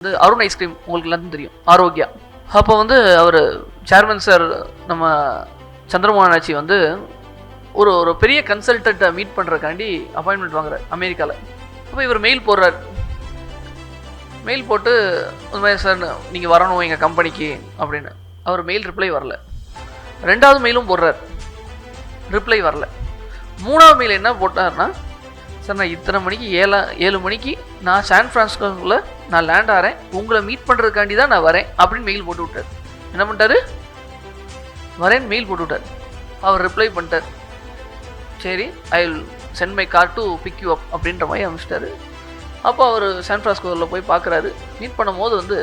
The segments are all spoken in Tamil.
வந்து அருண் ஐஸ்கிரீம் உங்களுக்கு எல்லாத்தையும் தெரியும், ஆரோக்கியா. அப்போ வந்து அவர் சேர்மன் சார் நம்ம சந்திரமோகன் ஆட்சி வந்து ஒரு ஒரு பெரிய கன்சல்டண்ட்டை மீட் பண்ணுறக்காண்டி அப்பாயின்மெண்ட் வாங்குறார் அமெரிக்காவில். அப்போ இவர் மெயில் போடுறார். மெயில் போட்டு இந்த மாதிரி சார் நீங்கள் வரணும் எங்கள் கம்பெனிக்கு அப்படின்னு. அவர் மெயில் ரிப்ளை வரல. ரெண்டாவது மெயிலும் போடுறார், ரிப்ளை வரல. மூணாவது மெயில் என்ன போட்டார்னா, சார் நான் இத்தனை மணிக்கு 7 மணிக்கு நான் சான் ஃப்ரான்சிஸ்கோவில் நான் லேண்ட் ஆகிறேன், உங்களை மீட் பண்ணுறதுக்காண்டி தான் நான் வரேன் அப்படின்னு மெயில் போட்டு விட்டார். என்ன பண்ணிட்டாரு, வரேன்னு மெயில் போட்டு விட்டார். அவர் ரிப்ளை பண்ணிட்டார், சரி I will send my car to pick you up அப்படின்ற மாதிரி அனுப்பிச்சிட்டாரு. அப்போ அவர் சான் ஃப்ரான்சிஸ்கோவில் போய் பார்க்குறாரு. மீட் பண்ணும்போது வந்து,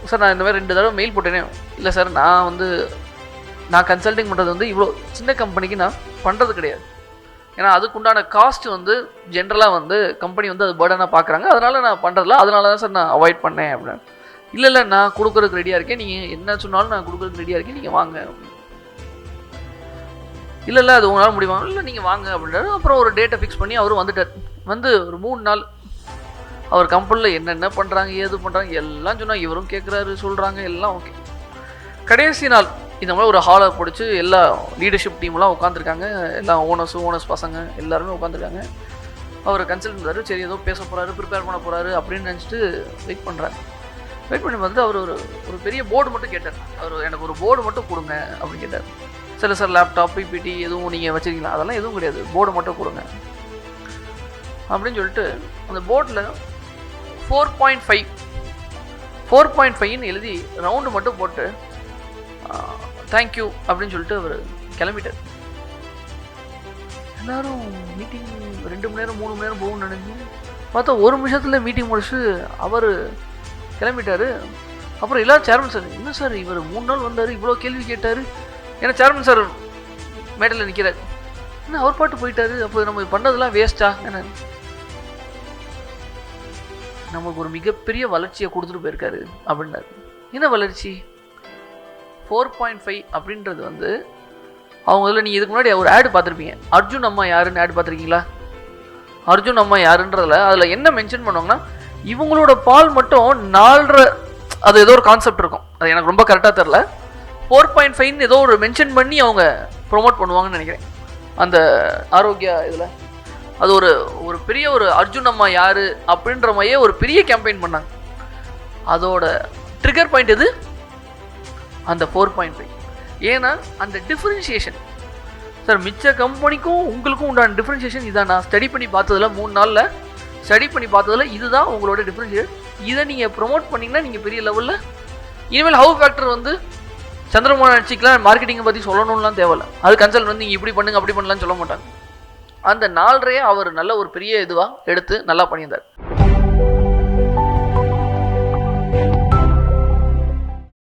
சார் நான் இந்த மாதிரி 2 தடவை மெயில் போட்டேனே. இல்லை சார், நான் கன்சல்டிங் பண்ணுறது வந்து இவ்வளோ சின்ன கம்பெனிக்கு நான் பண்ணுறது கிடையாது. ஏன்னா அதுக்குண்டான காஸ்ட் வந்து ஜென்ரலாக வந்து கம்பெனி வந்து அது பேர்டனாக பார்க்குறாங்க, அதனால் நான் பண்ணுறதில்ல, அதனால தான் சார் நான் அவாய்ட் பண்ணேன் அப்படின்னு. இல்லை நான் கொடுக்குறதுக்கு ரெடியாக இருக்கேன், நீங்கள் என்ன சொன்னாலும் நான் கொடுக்குறதுக்கு ரெடியாக இருக்கேன், நீங்கள் வாங்க. இல்லை அது உங்களால் முடியுமா? இல்லை நீங்கள் வாங்க அப்படின்றாரு. அப்புறம் ஒரு டேட்டை ஃபிக்ஸ் பண்ணி அவரும் வந்துட்டார். வந்து ஒரு 3 நாள் அவர் கம்பெனியில் என்னென்ன பண்ணுறாங்க ஏது பண்ணுறாங்க எல்லாம் சொன்னால் இவரும் கேட்குறாரு, சொல்கிறாங்க, எல்லாம் ஓகே. கடைசி நாள் இந்த மாதிரி ஒரு ஹாலை பிடிச்சி எல்லா லீடர்ஷிப் டீம்லாம் உட்காந்துருக்காங்க, எல்லா ஓனர்ஸ் பசங்க எல்லாருமே உட்காந்துருக்காங்க. அவர் கன்சல்ட் பண்ணுறாரு, சரி ஏதோ பேச போகிறாரு, ப்ரிப்பேர் பண்ண போகிறாரு அப்படின்னு நினச்சிட்டு வெயிட் பண்ணுறாரு. வெயிட் பண்ணி வந்து அவர் ஒரு பெரிய போர்டு மட்டும் கேட்டார். அவர் எனக்கு ஒரு போர்டு மட்டும் கொடுங்க அப்படின்னு கேட்டார். சரி சார், லேப்டாப் பிபிடி எதுவும் நீங்கள் வச்சுருக்கீங்களா? அதெல்லாம் எதுவும் கிடையாது, போர்டு மட்டும் கொடுங்க அப்படின்னு சொல்லிட்டு அந்த போர்டில் 4.5ன்னு எழுதி ரவுண்டு மட்டும் போட்டு தேங்க்யூ அப்படின்னு சொல்லிட்டு அவர் கிளம்பிட்டார். எல்லாரும் மீட்டிங் 2 மணி நேரம் 3 மணி நேரம் போகும்னு நினைஞ்சு பார்த்தா 1 நிமிஷத்தில் மீட்டிங் முடிச்சு அவர் கிளம்பிட்டார். அப்புறம் எல்லாரும் சேர்மன் சார், என்ன சார் இவர் 3 நாள் வந்தார், இவ்வளோ கேள்வி கேட்டார். ஏன்னா சேர்மன் சார் மேடையில் நிற்கிறார், என்ன அவர் பாட்டு போயிட்டாரு, அப்போ நம்ம பண்ணதெல்லாம் வேஸ்ட்டா? என்ன நமக்கு ஒரு மிகப்பெரிய வளர்ச்சியை கொடுத்துட்டு போயிருக்காரு அப்படின்னாரு. என்ன வளர்ச்சி? 4.5 அப்படின்றது வந்து அவங்க இதில் நீங்கள் இதுக்கு முன்னாடி ஒரு ஆடு பார்த்துருப்பீங்க, அர்ஜுன் அம்மா யாருன்னு ஆடு பார்த்துருக்கீங்களா? அர்ஜுன் அம்மா யாருன்றதில் அதில் என்ன மென்ஷன் பண்ணுவாங்கன்னா, இவங்களோட பால் மட்டும் 4.5, அது ஏதோ ஒரு கான்செப்ட் இருக்கும், அது எனக்கு ரொம்ப கரெக்டாக தெரில. 4.5ன்னு ஏதோ ஒரு மென்ஷன் பண்ணி அவங்க ப்ரொமோட் பண்ணுவாங்கன்னு நினைக்கிறேன் அந்த ஆரோக்கியா இதில். அது ஒரு பெரிய ஒரு அர்ஜுன் அம்மா யாரு அப்படின்ற மாதிரியே ஒரு பெரிய கேம்பெயின் பண்ணாங்க. அதோட ட்ரிகர் பாயிண்ட் எது? அந்த 4.5. ஏன்னா அந்த டிஃப்ரென்ஷியேஷன் சார், மிச்ச கம்பெனிக்கும் உங்களுக்கும் உண்டான டிஃப்ரென்ஷியேஷன் இதான். நான் ஸ்டடி பண்ணி பார்த்ததில் 3 நாளில் ஸ்டடி பண்ணி பார்த்ததில் இதுதான் உங்களோட டிஃப்ரென்ஷியேஷன். இதை நீங்கள் ப்ரொமோட் பண்ணிங்கன்னா நீங்கள் பெரிய லெவலில் இனிமேல் ஹவு ஃபேக்டர் வந்து சந்திரமோகன் ஆட்சிக்கெலாம் மார்க்கெட்டிங்கை பற்றி சொல்லணும்லாம் தேவையில்ல. அது கன்சல்ட் வந்து நீங்கள் இப்படி பண்ணுங்க அப்படி பண்ணலான்னு சொல்ல மாட்டாங்க. அந்த 4.5 அவர் நல்ல ஒரு பெரிய இதுவாக எடுத்து நல்லா பண்ணியிருந்தார்.